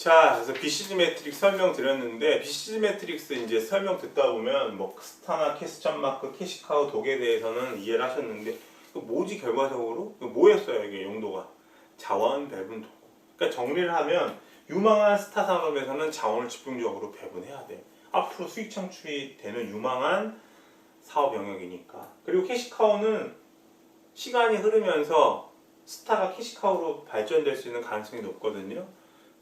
자, 그래서 BCG 매트릭스 설명드렸는데 BCG 매트릭스 이제 설명 듣다 보면 뭐 스타나 캐스천 마크, 캐시카우 독에 대해서는 이해를 하셨는데 뭐지 결과적으로? 뭐였어요 이게 용도가? 자원 배분 도구. 그러니까 정리를 하면 유망한 스타 산업에서는 자원을 집중적으로 배분해야 돼. 앞으로 수익 창출이 되는 유망한 사업 영역이니까. 그리고 캐시카우는 시간이 흐르면서 스타가 캐시카우로 발전될 수 있는 가능성이 높거든요.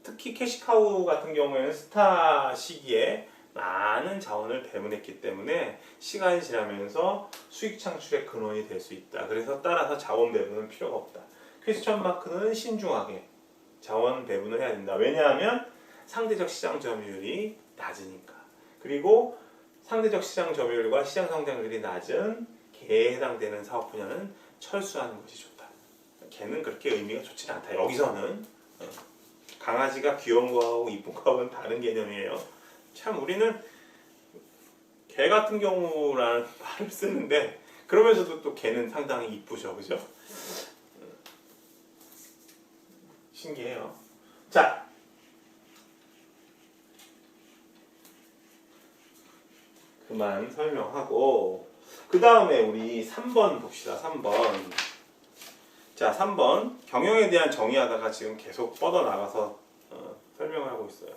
특히 캐시카우 같은 경우에는 스타 시기에 많은 자원을 배분했기 때문에 시간이 지나면서 수익 창출의 근원이 될 수 있다. 그래서 따라서 자원 배분은 필요가 없다. 퀘스천 마크는 신중하게 자원 배분을 해야 된다. 왜냐하면 상대적 시장 점유율이 낮으니까. 그리고 상대적 시장 점유율과 시장 성장률이 낮은 개에 해당되는 사업 분야는 철수하는 것이 좋다. 개는 그렇게 의미가 좋지는 않다. 여기서는 강아지가 귀여운 거하고 이쁜 거하고는 다른 개념이에요. 참 우리는 개 같은 경우라는 말을 쓰는데 그러면서도 또 개는 상당히 이쁘죠, 그죠? 신기해요. 자, 그만 설명하고 그 다음에 우리 3번 봅시다. 3번. 자, 3번 경영에 대한 정의하다가 지금 계속 뻗어나가서 설명을 하고 있어요.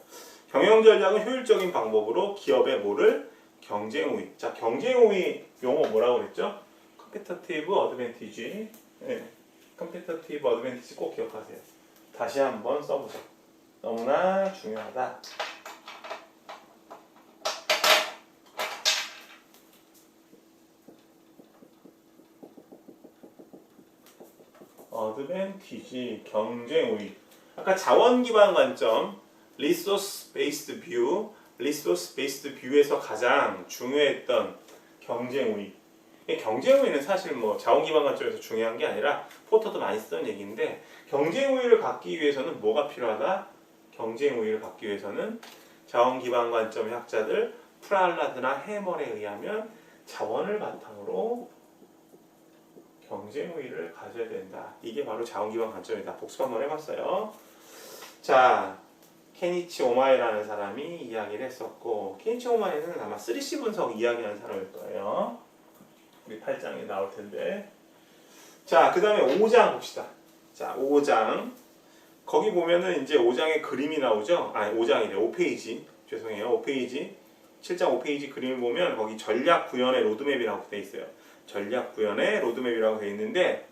경영 전략은 효율적인 방법으로 기업의 뭐를? 경쟁 우위. 자, 경쟁 우위 용어 뭐라고 그랬죠? 컴피터티브 어드밴티지. 네. 컴피터티브 어드밴티지 꼭 기억하세요. 다시 한번 써보죠. 너무나 중요하다. 어드밴티지, 경쟁 우위. 아까 자원 기반 관점, 리소스 베이스드 뷰, 리소스 베이스드 뷰에서 가장 중요했던 경쟁 우위. 경쟁 우위는 사실 뭐 자원 기반 관점에서 중요한 게 아니라 포터도 많이 쓰던 얘기인데 경쟁 우위를 갖기 위해서는 뭐가 필요하다? 경쟁 우위를 갖기 위해서는 자원 기반 관점의 학자들 프랄라드나 해멀에 의하면 자원을 바탕으로 경쟁 우위를 가져야 된다. 이게 바로 자원 기반 관점이다. 복습 한번 해봤어요. 자, 케니치 오마이라는 사람이 이야기를 했었고 케니치 오마이는 아마 3C 분석 이야기하는 사람일 거예요. 우리 8장에 나올 텐데. 자, 그 다음에 5장 봅시다. 자, 5장. 거기 보면은 이제 5장에 그림이 나오죠? 아니, 5장이래. 5페이지. 죄송해요. 5페이지. 7장 5페이지 그림을 보면 거기 전략 구현의 로드맵이라고 돼 있어요. 전략 구현의 로드맵이라고 돼 있는데,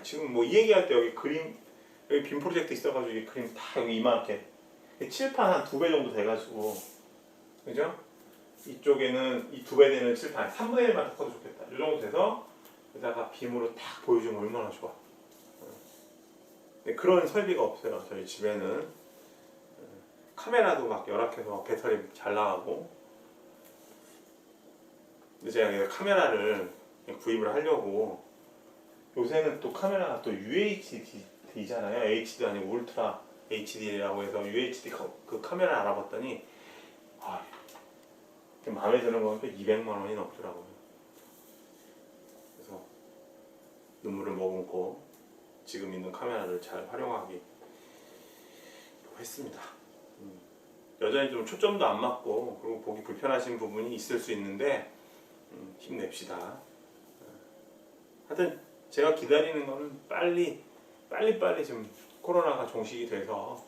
지금 뭐 이 얘기할 때 여기 그림, 여기 빔 프로젝트 있어가지고 이 그림 다 여기 이만하게. 칠판 한 2배 정도 돼가지고. 그죠? 이쪽에는 이 2배 되는 칠판 3분의 1만 더 커도 좋겠다. 이 정도 돼서 여기다가 빔으로 딱 보여주면 얼마나 좋아. 그런 설비가 없어요. 저희 집에는. 카메라도 막 열악해서 막 배터리 잘 나가고. 근데 제가 카메라를 구입을 하려고 요새는 또 카메라가 또 UHD잖아요. HD도 아니고 울트라 HD라고 해서 UHD 그 카메라 알아봤더니 마음에 드는 건 200만 원이 넘더라고요. 그래서 눈물을 머금고 지금 있는 카메라를 잘 활용하기 했습니다. 여전히 좀 초점도 안 맞고 그리고 보기 불편하신 부분이 있을 수 있는데 힘냅시다. 하여튼 제가 기다리는 거는 빨리 좀 코로나가 종식이 돼서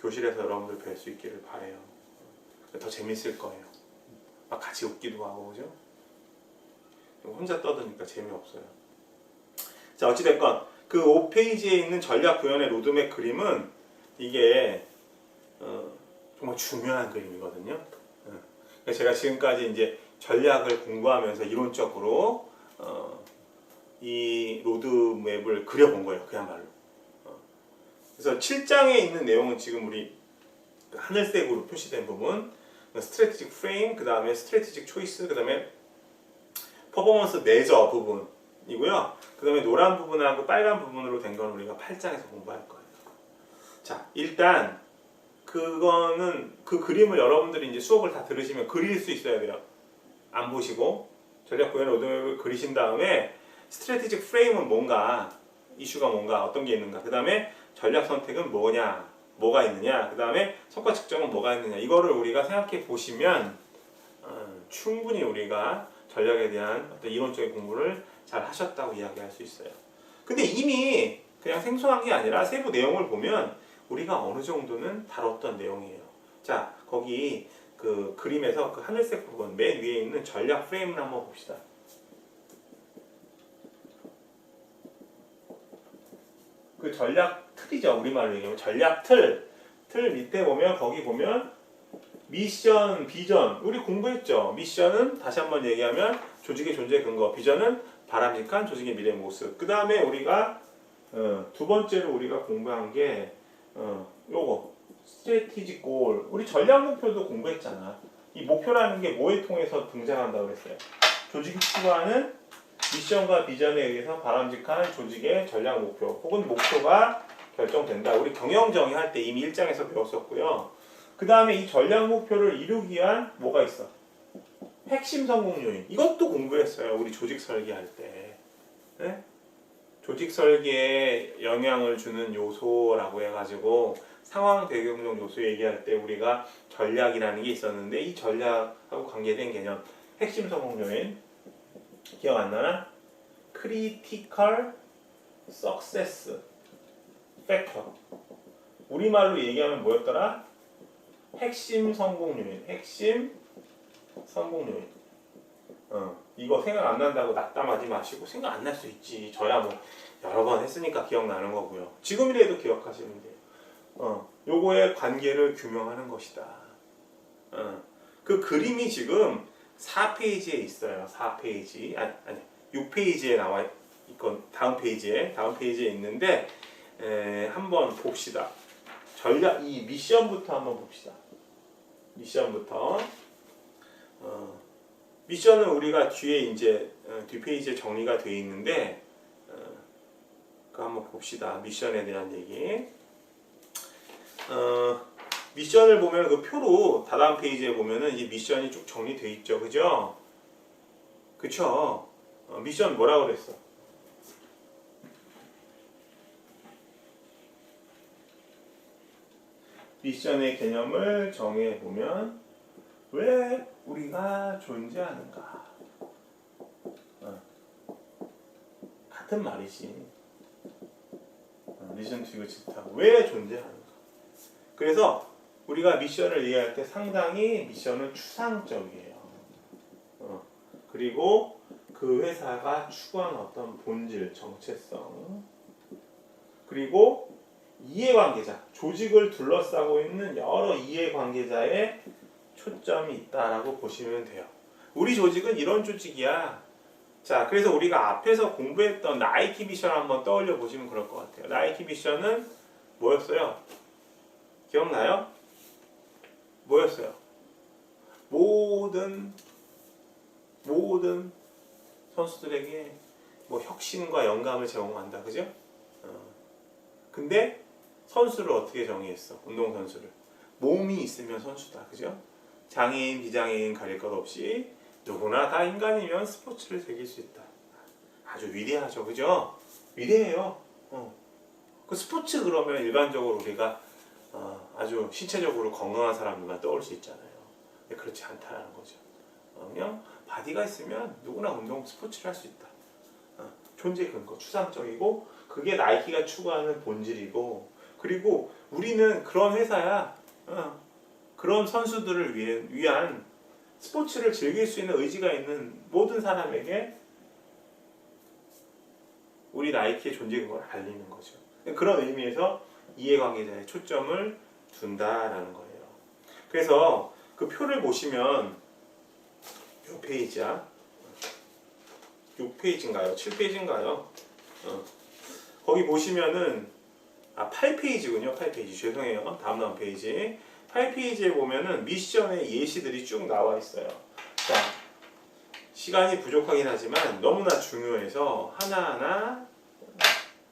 교실에서 여러분들 뵐 수 있기를 바래요. 더 재밌을 거예요. 막 같이 웃기도 하고, 그죠? 혼자 떠드니까 재미없어요. 자, 어찌됐건 그 5페이지에 있는 전략 구현의 로드맵 그림은 이게 정말 중요한 그림이거든요. 제가 지금까지 이제 전략을 공부하면서 이론적으로 이 로드맵을 그려본 거예요. 그야말로. 그래서 7장에 있는 내용은 지금 우리 하늘색으로 표시된 부분, 스트래티직 프레임, 그 다음에 스트래티직 초이스, 그 다음에 퍼포먼스 메저 부분이고요. 그 다음에 노란 부분하고 빨간 부분으로 된 건 우리가 8장에서 공부할 거예요. 자, 일단 그거는 그 그림을 여러분들이 이제 수업을 다 들으시면 그릴 수 있어야 돼요. 안 보시고 전략 구현 로드맵을 그리신 다음에 스트래티직 프레임은 뭔가, 이슈가 뭔가, 어떤 게 있는가, 그 다음에 전략 선택은 뭐냐, 뭐가 있느냐, 그 다음에 성과 측정은 뭐가 있느냐, 이거를 우리가 생각해 보시면 충분히 우리가 전략에 대한 어떤 이론적인 공부를 잘 하셨다고 이야기할 수 있어요. 근데 이미 그냥 생소한 게 아니라 세부 내용을 보면 우리가 어느 정도는 다뤘던 내용이에요. 자, 거기 그 그림에서 그 하늘색 부분 맨 위에 있는 전략 프레임을 한번 봅시다. 그 전략 틀이죠. 우리말로 얘기하면 전략 틀. 틀 밑에 보면 거기 보면 미션, 비전. 우리 공부했죠. 미션은 다시 한번 얘기하면 조직의 존재 근거. 비전은 바람직한 조직의 미래 모습. 그 다음에 우리가 두 번째로 우리가 공부한 게 요거 스트래티지 골. 우리 전략 목표도 공부했잖아. 이 목표라는 게 뭐에 통해서 등장한다고 그랬어요. 조직이 추구하는 미션과 비전에 의해서 바람직한 조직의 전략 목표 혹은 목표가 결정된다. 우리 경영 정의할 때 이미 1장에서 배웠었고요. 그 다음에 이 전략 목표를 이루기 위한 뭐가 있어? 핵심 성공 요인. 이것도 공부했어요. 우리 조직 설계할 때. 네? 조직 설계에 영향을 주는 요소라고 해가지고 상황 배경적 요소 얘기할 때 우리가 전략이라는 게 있었는데 이 전략하고 관계된 개념 핵심 성공 요인 기억 안 나나? Critical Success Factor. 우리말로 얘기하면 뭐였더라? 핵심 성공 요인. 핵심 성공 요인. 이거 생각 안 난다고 낙담하지 마시고 생각 안 날 수 있지. 저야 뭐 여러 번 했으니까 기억나는 거고요. 지금이라도 기억하시면 돼요. 요거의 관계를 규명하는 것이다. 그 그림이 지금 4페이지에 있어요. 4페이지. 아니 6페이지에 나와 있건 다음 페이지에 있는데 한번 봅시다. 전략 이 미션부터 한번 봅시다. 미션부터. 미션은 우리가 뒤에 이제 뒷페이지에 정리가 되어 있는데 그 한번 봅시다. 미션에 대한 얘기. 미션을 보면 그 표로 다다음 페이지에 보면은 이 미션이 쭉 정리되어 있죠, 그죠? 그쵸? 미션 뭐라 그랬어? 미션의 개념을 정해 보면 왜 우리가 존재하는가? 같은 말이지. 리전 투 유지타고 왜 존재하는가? 그래서 우리가 미션을 이해할 때 상당히 미션은 추상적이에요. 그리고 그 회사가 추구하는 어떤 본질, 정체성, 그리고 이해관계자, 조직을 둘러싸고 있는 여러 이해관계자의 초점이 있다라고 보시면 돼요. 우리 조직은 이런 조직이야. 자, 그래서 우리가 앞에서 공부했던 나이키 미션 한번 떠올려 보시면 그럴 것 같아요. 나이키 미션은 뭐였어요? 기억나요? 뭐였어요? 모든 선수들에게 뭐 혁신과 영감을 제공한다, 그죠? 근데 선수를 어떻게 정의했어? 운동선수를 몸이 있으면 선수다, 그죠? 장애인, 비장애인 가릴 것 없이 누구나 다 인간이면 스포츠를 즐길 수 있다. 아주 위대하죠, 그죠? 위대해요. 그 스포츠 그러면 일반적으로 우리가 아주 신체적으로 건강한 사람들만 떠올 수 있잖아요. 근데 그렇지 않다는 거죠. 그냥 바디가 있으면 누구나 운동 스포츠를 할 수 있다. 존재 근거, 추상적이고 그게 나이키가 추구하는 본질이고, 그리고 우리는 그런 회사야. 그런 선수들을 위한 스포츠를 즐길 수 있는 의지가 있는 모든 사람에게 우리 나이키의 존재 근거를 알리는 거죠. 그런 의미에서 이해관계자의 초점을 둔다라는 거예요. 그래서 그 표를 보시면 몇 페이지야? 6페이지인가요? 7페이지인가요? 거기 보시면은 8페이지군요. 8페이지. 죄송해요. 다음 페이지. 8페이지에 보면은 미션의 예시들이 쭉 나와 있어요. 자, 시간이 부족하긴 하지만 너무나 중요해서 하나하나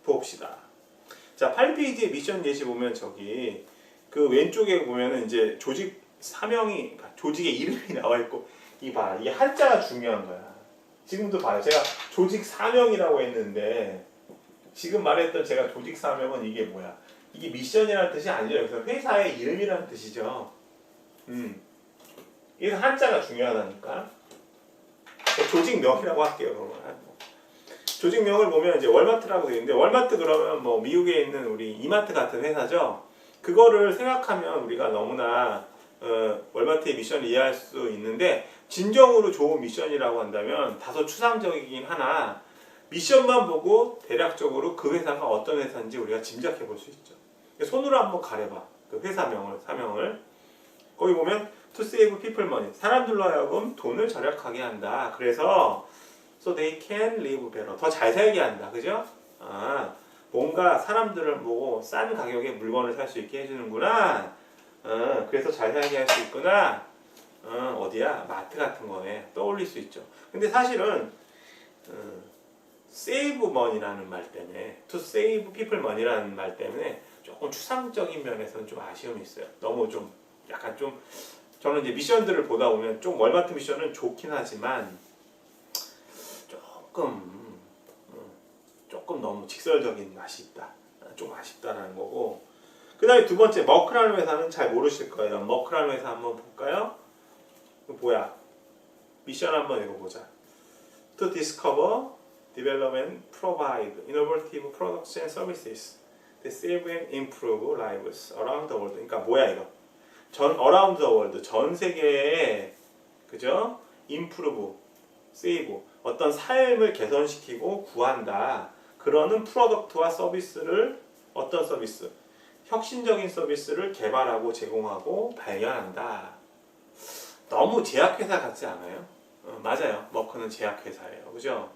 봅시다. 자, 8페이지의 미션 예시 보면 저기 그 왼쪽에 보면은 이제 조직 사명이, 그러니까 조직의 이름이 나와 있고, 이봐, 이게 한자가 중요한 거야. 지금도 봐요. 제가 조직 사명이라고 했는데 지금 말했던 제가 조직 사명은 이게 뭐야? 이게 미션이라는 뜻이 아니죠. 여기서 회사의 이름이라는 뜻이죠. 그래서 한자가 중요하다니까. 조직명이라고 할게요. 그러면. 조직명을 보면 이제 월마트라고 되어 있는데, 월마트 그러면 뭐 미국에 있는 우리 이마트 같은 회사죠. 그거를 생각하면 우리가 너무나 월마트의 미션을 이해할 수 있는데, 진정으로 좋은 미션이라고 한다면 다소 추상적이긴 하나 미션만 보고 대략적으로 그 회사가 어떤 회사인지 우리가 짐작해 볼 수 있죠. 손으로 한번 가려봐. 그 회사명을, 사명을. 거기 보면 to save people money. 사람들로 하여금 돈을 절약하게 한다. 그래서 so they can live better. 더 잘 살게 한다. 그죠? 뭔가 사람들을 보고 싼 가격에 물건을 살 수 있게 해주는구나. 그래서 잘 살게 할 수 있구나. 어디야? 마트 같은 거네. 떠올릴 수 있죠. 근데 사실은 save money라는 말 때문에, to save people money라는 말 때문에 조금 추상적인 면에서는 좀 아쉬움이 있어요. 너무 좀 약간 좀 저는 이제 미션들을 보다 보면 좀 월마트 미션은 좋긴 하지만 조금 너무 직설적인 맛이 있다. 좀 아쉽다라는 거고. 그 다음에 두 번째, 머크라는 회사는 잘 모르실 거예요. 머크라는 회사 한번 볼까요? 뭐야? 미션 한번 읽어보자. To discover, develop and provide innovative products and services that save and improve lives around the world. 그러니까 뭐야 이거? around the world, 전 세계에, 그죠? improve, save, 어떤 삶을 개선시키고 구한다. 그러는 프로덕트와 서비스를, 어떤 서비스? 혁신적인 서비스를 개발하고 제공하고 발견한다. 너무 제약회사 같지 않아요? 맞아요. 머크는 제약회사예요. 그죠?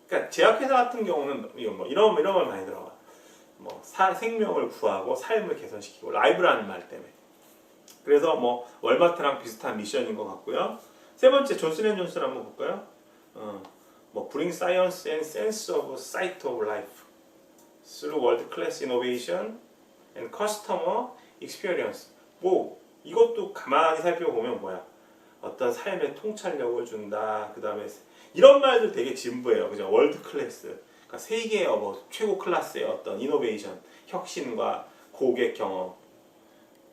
그러니까 제약회사 같은 경우는 이런 말 많이 들어봐. 생명을 구하고 삶을 개선시키고, 라이브라는 말 때문에. 그래서 월마트랑 비슷한 미션인 것 같고요. 세 번째, 존슨앤존슨 한번 볼까요? Bring science and sense of sight of life through world-class innovation and customer experience. 이것도 가만히 살펴보면 뭐야? 어떤 삶의 통찰력을 준다. 그 다음에 이런 말들 되게 진부해요. 그죠? 월드클래스. 그러니까 세계의 최고 클래스의 어떤 이노베이션, 혁신과 고객 경험.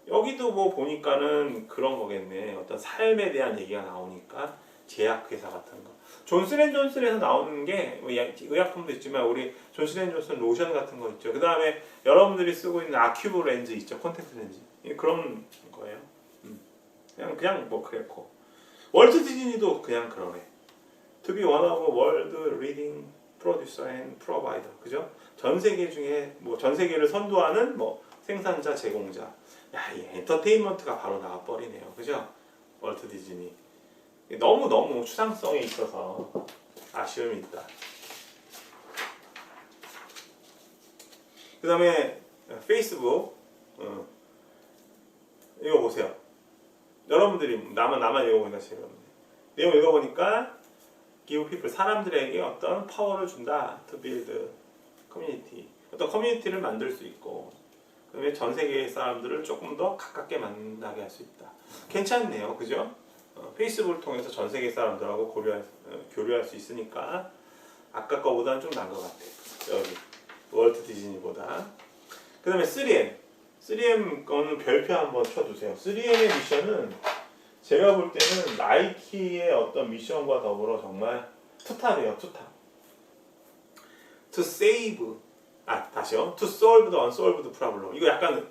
여기도 보니까는 그런 거겠네. 어떤 삶에 대한 얘기가 나오니까 제약회사 같은 거. 존슨앤존슨에서 나오는 게 의약품도 있지만 우리 존슨앤존슨 로션 같은 거 있죠. 그 다음에 여러분들이 쓰고 있는 아큐브 렌즈 있죠. 콘택트 렌즈. 그런 거예요. 그냥 그랬고. 월트 디즈니도 그냥 그러네. To be one of world leading producer and provider. 그죠? 전 세계 중에 전 세계를 선도하는 생산자, 제공자. 이 엔터테인먼트가 바로 나와버리네요. 그죠? 월트 디즈니. 너무 추상성에 있어서 아쉬움이 있다. 그 다음에 페이스북. 이거 보세요. 여러분들이 나만 읽어보니까 재미없네. 내용 읽어보니까 give people, 사람들에게 어떤 파워를 준다. to build community. 어떤 커뮤니티를 만들 수 있고, 그다음에 전 세계의 사람들을 조금 더 가깝게 만나게 할 수 있다. 괜찮네요. 그죠? 페이스북을 통해서 전 세계 사람들하고 교류할 수 있으니까 아까 거보다는 좀 나은 것 같아요. 여기 월트 디즈니보다. 그 다음에 3M 거는 별표 한번 쳐주세요. 3M의 미션은 제가 볼 때는 나이키의 어떤 미션과 더불어 정말 투탑이에요. 투탑. To save, 다시요. To solve the unsolved problem. 이거 약간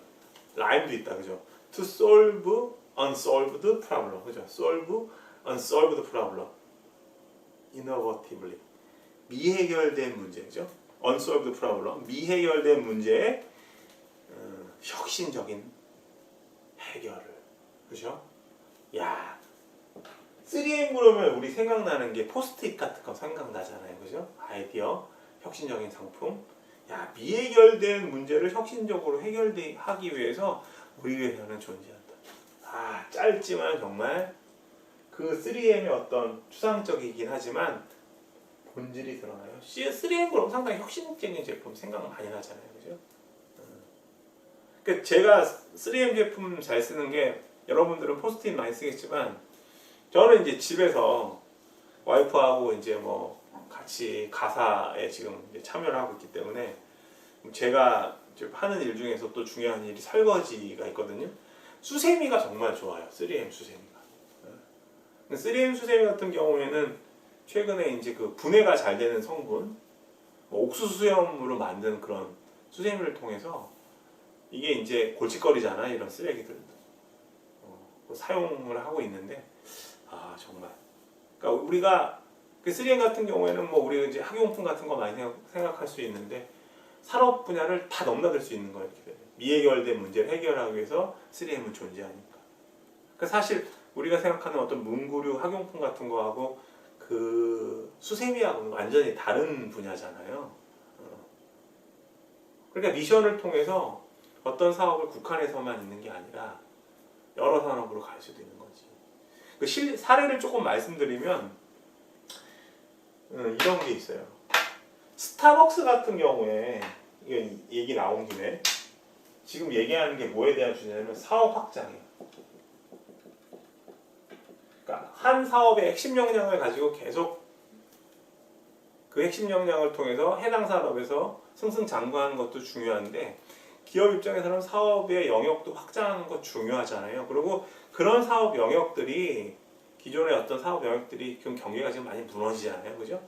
라임도 있다, 그죠? To solve unsolved problem, 그죠? Solve unsolved problem. Innovatively. 미해결된 문제, 그죠? Unsolved problem. 미해결된 문제에 혁신적인 해결을, 그죠? 야, 3M 그러면 우리 생각나는 게 포스트잇 같은 거 생각나잖아요, 그죠? 아이디어, 혁신적인 상품. 야, 미해결된 문제를 혁신적으로 해결하기 위해서 우리 회사는 존재한다. 짧지만 정말 그 3M의 어떤 추상적이긴 하지만 본질이 드러나요. 3M 그럼 상당히 혁신적인 제품 생각 많이 나잖아요, 그죠? 그러니까 제가 3M 제품 잘 쓰는 게, 여러분들은 포스트잇 많이 쓰겠지만 저는 이제 집에서 와이프하고 이제 같이 가사에 지금 이제 참여를 하고 있기 때문에 제가 하는 일 중에서 또 중요한 일이 설거지가 있거든요. 수세미가 정말 좋아요. 3M 수세미가. 3M 수세미 같은 경우에는 최근에 이제 그 분해가 잘 되는 성분, 뭐 옥수수 수염으로 만든 그런 수세미를 통해서 이게 이제 골칫거리잖아, 이런 쓰레기들. 사용을 하고 있는데, 아 정말. 그러니까 우리가 그 3M 같은 경우에는 뭐 우리 이제 학용품 같은 거 많이 생각할 수 있는데 산업 분야를 다 넘나들 수 있는 거예요. 이렇게 미해결된 문제를 해결하기 위해서 3M은 존재하니까. 그러니까 사실 우리가 생각하는 어떤 문구류 학용품 같은 거하고 그 수세미하고는 완전히 다른 분야잖아요. 그러니까 미션을 통해서 어떤 사업을 국한에서만 있는 게 아니라 여러 산업으로 갈 수도 있는 거지. 그 사례를 조금 말씀드리면 이런 게 있어요. 스타벅스 같은 경우에 이게 얘기 나온 김에 지금 얘기하는 게 뭐에 대한 주제냐면 사업 확장이에요. 그러니까 한 사업의 핵심 역량을 가지고 계속 그 핵심 역량을 통해서 해당 산업에서 승승장구하는 것도 중요한데 기업 입장에서는 사업의 영역도 확장하는 것 중요하잖아요. 그리고 그런 사업 영역들이 기존의 어떤 사업 영역들이 그 경계가 지금 많이 무너지잖아요, 그죠?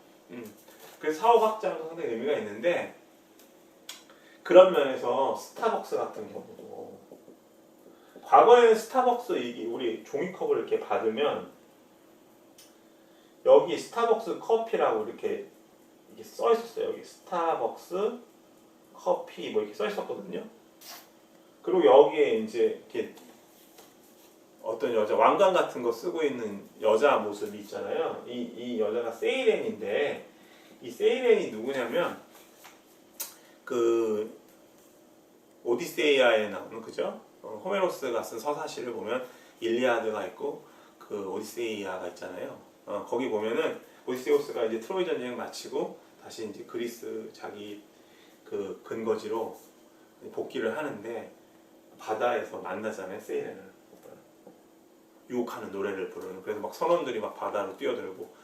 그래서 사업 확장도 상당히 의미가 있는데 그런 면에서 스타벅스 같은 경우도 과거에는 스타벅스 우리 종이컵을 이렇게 받으면 여기 스타벅스 커피라고 이렇게 써 있었어요. 여기 스타벅스 커피 뭐 이렇게 써 있었거든요. 그리고 여기에 이제 이렇게 어떤 여자 왕관 같은 거 쓰고 있는 여자 모습이 있잖아요. 이 여자가 세이렌인데 이 세이렌이 누구냐면 그 오디세이아에 나오는 그죠? 호메로스가 쓴 서사시를 보면 일리아드가 있고 그 오디세이아가 있잖아요. 거기 보면은 오디세우스가 이제 트로이 전쟁 마치고 다시 이제 그리스 자기 그 근거지로 복귀를 하는데 바다에서 만나잖아요, 세이렌을. 유혹하는 노래를 부르는. 그래서 막 선원들이 막 바다로 뛰어들고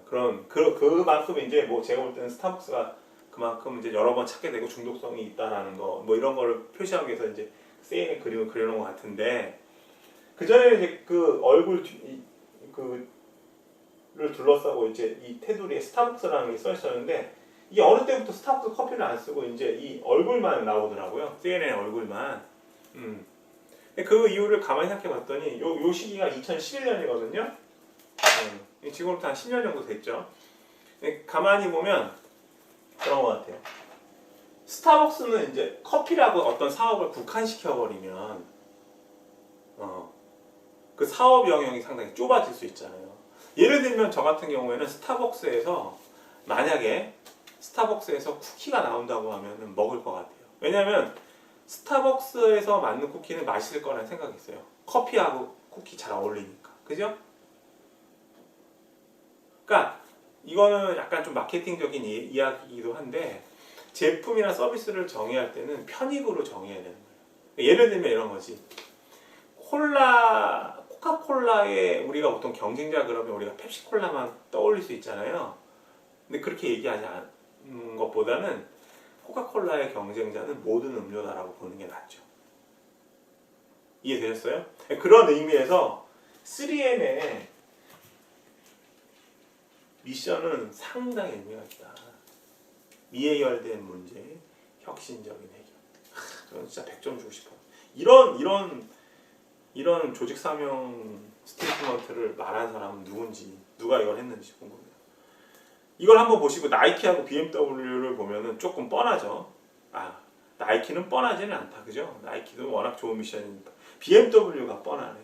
그만큼 이제 뭐 제가 볼 때는 스타벅스가 그만큼 이제 여러 번 찾게 되고 중독성이 있다라는 거 뭐 이런 거를 표시하기 위해서 이제 세이렌 그림을 그려놓은 것 같은데 그 전에 이제 그 얼굴 그를 둘러싸고 이제 이 테두리에 스타벅스라는 게 써 있었는데 이게 어느 때부터 스타벅스 커피를 안 쓰고 이제 이 얼굴만 나오더라고요. 세이렌의 얼굴만. 그 이유를 가만히 생각해 봤더니 요 시기가 2011년이거든요. 지금부터 한 10년 정도 됐죠. 가만히 보면 그런 것 같아요. 스타벅스는 이제 커피라고 어떤 사업을 국한시켜버리면 그 사업 영역이 상당히 좁아질 수 있잖아요. 예를 들면 저 같은 경우에는 스타벅스에서 만약에 스타벅스에서 쿠키가 나온다고 하면 먹을 것 같아요. 왜냐하면 스타벅스에서 만든 쿠키는 맛있을 거라는 생각이 있어요. 커피하고 쿠키 잘 어울리니까. 그죠? 그러니까 이거는 약간 좀 마케팅적인 이야기이기도 한데 제품이나 서비스를 정의할 때는 편익으로 정의해야 되는 거예요. 예를 들면 이런 거지. 코카콜라에 우리가 보통 경쟁자 그러면 우리가 펩시콜라만 떠올릴 수 있잖아요. 근데 그렇게 얘기하지 않는 것보다는 코카콜라의 경쟁자는 모든 음료다라고 보는 게 낫죠. 이해되셨어요? 그런 의미에서 3M의 미션은 상당히 의미가 있다. 미해결된 문제, 혁신적인 해결. 저는 진짜 100점 주고 싶어요. 이런 조직 사명 스테이트먼트를 말한 사람은 누군지, 누가 이걸 했는지 궁금해요. 이걸 한번 보시고 나이키하고 BMW를 보면은 조금 뻔하죠. 나이키는 뻔하지는 않다, 그죠? 나이키도 워낙 좋은 미션이니까. BMW가 뻔하네.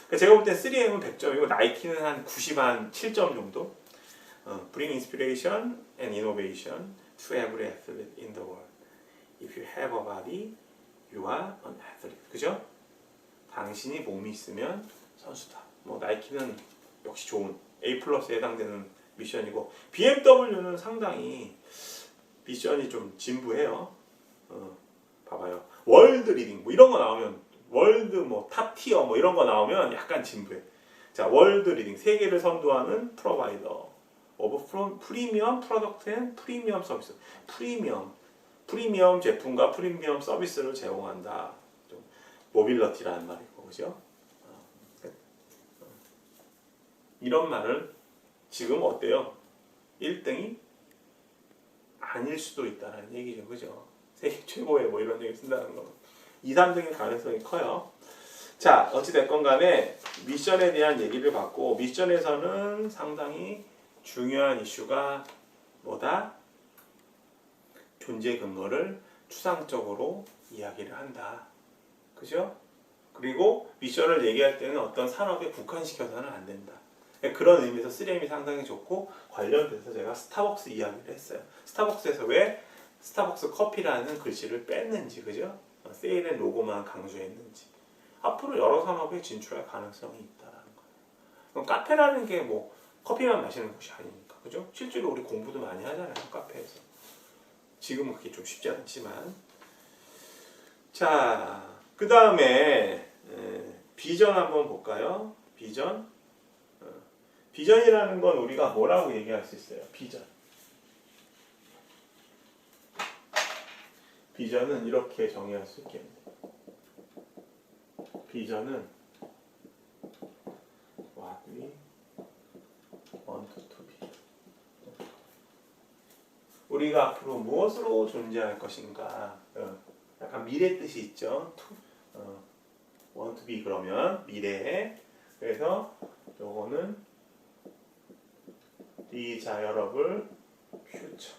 그러니까 제가 볼 때 3M은 100점이고 나이키는 한 97점 정도. Bring inspiration and innovation to every athlete in the world. If you have a body, you are an athlete. 그죠? 당신이 몸이 있으면 선수다. 뭐 나이키는 역시 좋은 A+에 해당되는 미션이고 BMW는 상당히 미션이 좀 진부해요. 봐봐요. 월드 리딩 뭐 이런 거 나오면 월드 뭐 탑티어 뭐 이런 거 나오면 약간 진부해. 자, 월드 리딩 세계를 선도하는 프로바이더 오브 프리미엄 프로덕트 앤 프리미엄 서비스. 프리미엄 제품과 프리미엄 서비스를 제공한다. 좀 모빌러티라는 말이고, 그죠? 이런 말을 지금 어때요? 1등이 아닐 수도 있다는 얘기죠, 그죠? 세계 최고의 뭐 이런 얘기 쓴다는 거. 2, 3등일 가능성이 커요. 자, 어찌됐건 간에 미션에 대한 얘기를 받고, 미션에서는 상당히 중요한 이슈가 뭐다? 존재 근거를 추상적으로 이야기를 한다. 그죠? 그리고 미션을 얘기할 때는 어떤 산업에 국한시켜서는 안 된다. 그런 의미에서 3M이 상당히 좋고, 관련돼서 제가 스타벅스 이야기를 했어요. 스타벅스에서 왜 스타벅스 커피라는 글씨를 뺐는지, 그죠? 세일의 로고만 강조했는지. 앞으로 여러 산업에 진출할 가능성이 있다라는 거예요. 그럼 카페라는 게 뭐 커피만 마시는 곳이 아니니까, 그죠? 실제로 우리 공부도 많이 하잖아요, 카페에서. 지금은 그게 좀 쉽지 않지만. 자, 그 다음에 비전 한번 볼까요? 비전. 비전이라는 건 우리가 뭐라고 얘기할 수 있어요? 비전. 비전은 이렇게 정의할 수 있겠네요. 비전은 what we want to be. 우리가 앞으로 무엇으로 존재할 것인가. 약간 미래 뜻이 있죠. want to be 그러면 미래에. 그래서 요거는 desirable future.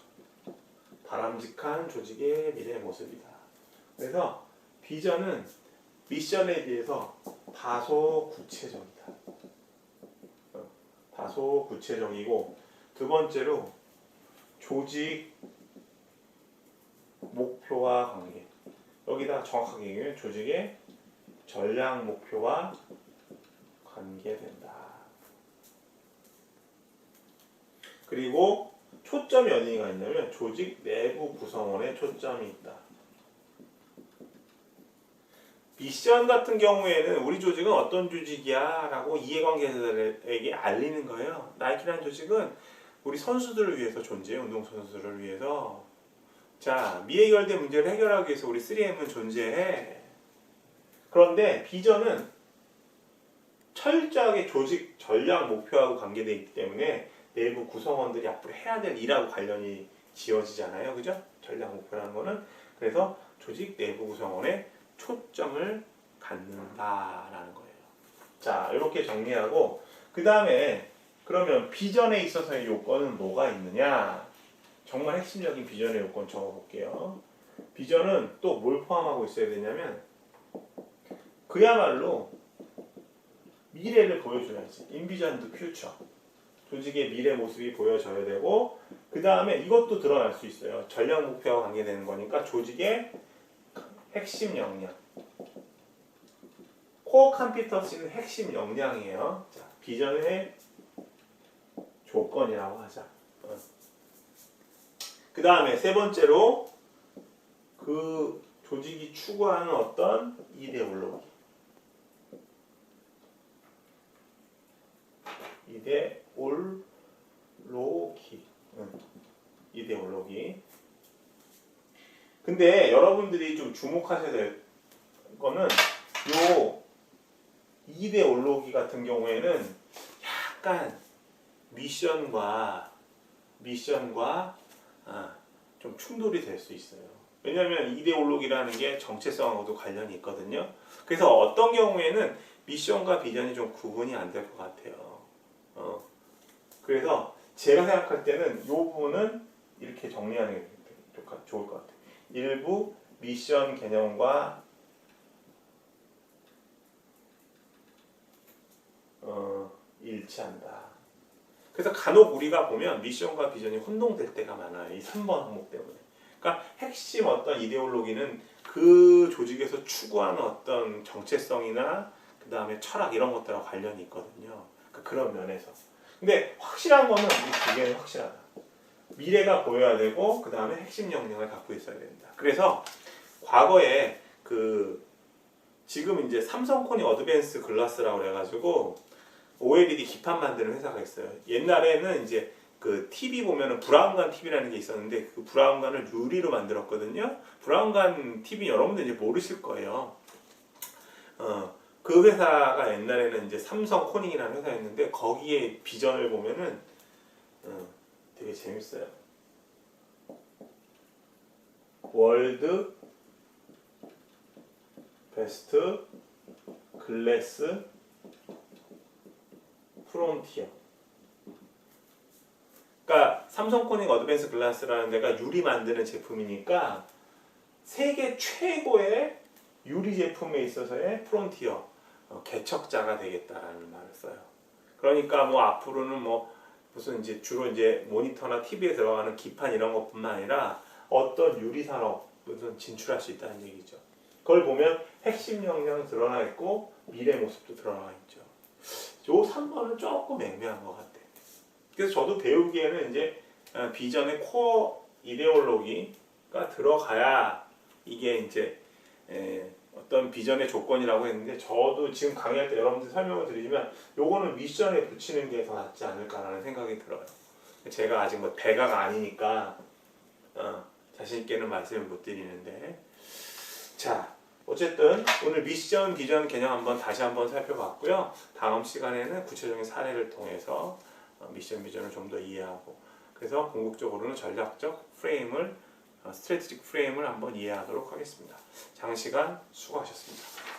바람직한 조직의 미래 모습이다. 그래서 비전은 미션에 비해서 다소 구체적이다. 다소 구체적이고, 두 번째로 조직 목표와 관계. 여기다 정확하게 얘기하면 조직의 전략 목표와 관계된다. 그리고 초점이 어디가 있냐면 조직 내부 구성원에 초점이 있다. 미션 같은 경우에는 우리 조직은 어떤 조직이야 라고 이해관계자들에게 알리는 거예요. 나이키라는 조직은 우리 선수들을 위해서 존재해. 운동선수들을 위해서. 자, 미해결된 문제를 해결하기 위해서 우리 3M은 존재해. 그런데 비전은 철저하게 조직 전략 목표하고 관계되어 있기 때문에 내부 구성원들이 앞으로 해야 될 일하고 관련이 지어지잖아요. 그죠? 전략 목표라는 거는. 그래서 조직 내부 구성원에 초점을 갖는다라는 거예요. 자, 이렇게 정리하고, 그 다음에 그러면 비전에 있어서의 요건은 뭐가 있느냐? 정말 핵심적인 비전의 요건 적어볼게요. 비전은 또 뭘 포함하고 있어야 되냐면, 그야말로 미래를 보여줘야지. Envision the future. 조직의 미래 모습이 보여져야 되고, 그 다음에 이것도 드러날 수 있어요. 전략 목표와 관계되는 거니까 조직의 핵심 역량. 코어 컴피턴시는 핵심 역량이에요. 자, 비전의 조건이라고 하자. 그 다음에 세 번째로 그 조직이 추구하는 어떤 이데올로기. 이데올로기. 근데 여러분들이 좀 주목하셔야 될 거는 요 이데올로기 같은 경우에는 약간 미션과 좀 충돌이 될 수 있어요. 왜냐하면 이데올로기라는 게 정체성하고도 관련이 있거든요. 그래서 어떤 경우에는 미션과 비전이 좀 구분이 안 될 것 같아요. 그래서 제가 생각할 때는 이 부분은 이렇게 정리하는 게 좋을 것 같아요. 일부 미션 개념과 일치한다. 그래서 간혹 우리가 보면 미션과 비전이 혼동될 때가 많아요. 이 3번 항목 때문에. 그러니까 핵심 어떤 이데올로기는 그 조직에서 추구하는 어떤 정체성이나 그 다음에 철학 이런 것들하고 관련이 있거든요. 그러니까 그런 면에서. 근데 확실한 거는 이 두 개는 확실하다. 미래가 보여야 되고 그 다음에 핵심 역량을 갖고 있어야 된다. 그래서 과거에 지금 이제 삼성코니 어드밴스 글라스라고 그래가지고 OLED 기판 만드는 회사가 있어요. 옛날에는 이제 그 TV 보면은 브라운관 TV라는 게 있었는데 그 브라운관을 유리로 만들었거든요. 브라운관 TV 여러분들 이제 모르실 거예요. 그 회사가 옛날에는 이제 삼성 코닝이라는 회사였는데 거기에 비전을 보면은 되게 재밌어요. 월드 베스트 글래스 프론티어. 그러니까 삼성 코닝 어드밴스 글라스라는 데가 유리 만드는 제품이니까 세계 최고의 유리 제품에 있어서의 프론티어, 개척자가 되겠다라는 말을 써요. 그러니까 뭐 앞으로는 뭐 무슨 이제 주로 이제 모니터나 TV에 들어가는 기판 이런 것뿐만 아니라 어떤 유리 산업 무슨 진출할 수 있다는 얘기죠. 그걸 보면 핵심 역량 드러나 있고 미래 모습도 드러나 있죠. 요 3번은 조금 애매한 것 같아요. 그래서 저도 배우기에는 이제 비전의 코어 이데올로기가 들어가야 이게 이제 어떤 비전의 조건이라고 했는데 저도 지금 강의할 때 여러분들 설명을 드리지만 요거는 미션에 붙이는 게 더 낫지 않을까라는 생각이 들어요. 제가 아직 뭐 대가가 아니니까 자신 있게는 말씀을 못 드리는데 자 어쨌든 오늘 미션 비전 개념 다시 한번 살펴봤고요. 다음 시간에는 구체적인 사례를 통해서 미션 비전을 좀 더 이해하고 그래서 궁극적으로는 전략적 프레임을 스트래티직 프레임을 한번 이해하도록 하겠습니다. 장시간 수고하셨습니다.